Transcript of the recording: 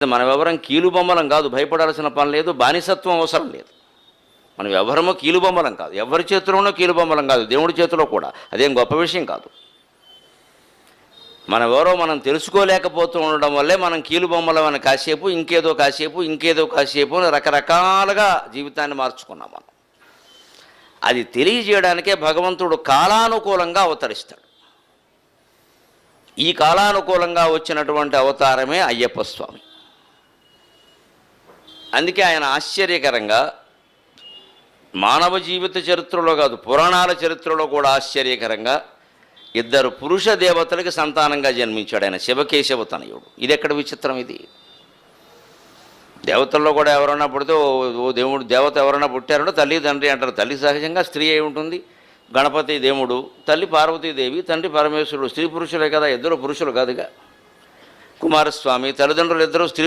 మనమెవరం కీలుబొమ్మలం కాదు, భయపడాల్సిన పని లేదు, బానిసత్వం అవసరం లేదు. మనం ఎవరమో కీలుబొమ్మలం కాదు, ఎవరి చేతిలోనో కీలుబొమ్మలం కాదు, దేవుడి చేతిలో కూడా. అదేం గొప్ప విషయం కాదు. మనెవరో మనం తెలుసుకోలేకపోతూ ఉండడం వల్లే మనం కీలుబొమ్మలం అని కాసేపు ఇంకేదో కాసేపు రకరకాలుగా జీవితాన్ని మార్చుకున్నాం మనం. అది తెలియజేయడానికే భగవంతుడు కాలానుకూలంగా అవతరిస్తాడు. ఈ కాలానుకూలంగా వచ్చినటువంటి అవతారమే అయ్యప్ప స్వామి. అందుకే ఆయన ఆశ్చర్యకరంగా మానవ జీవిత చరిత్రలో కాదు, పురాణాల చరిత్రలో కూడా ఆశ్చర్యకరంగా ఇద్దరు పురుష దేవతలకి సంతానంగా జన్మించాడు ఆయన, శివకేశవ తనయుడు. ఇది ఎక్కడ విచిత్రం ఇది? దేవతల్లో కూడా ఎవరైనా పుడితే ఓ దేవుడు దేవత ఎవరైనా పుట్టారంటే తల్లి తండ్రి అంటారు. తల్లి సహజంగా స్త్రీ అయి ఉంటుంది, గణపతి దేవుడు, తల్లి పార్వతీదేవి, తండ్రి పరమేశ్వరుడు. స్త్రీ పురుషులే కదా, ఇద్దరు పురుషులు కాదుగా. కుమారస్వామి తల్లిదండ్రులు ఇద్దరు స్త్రీ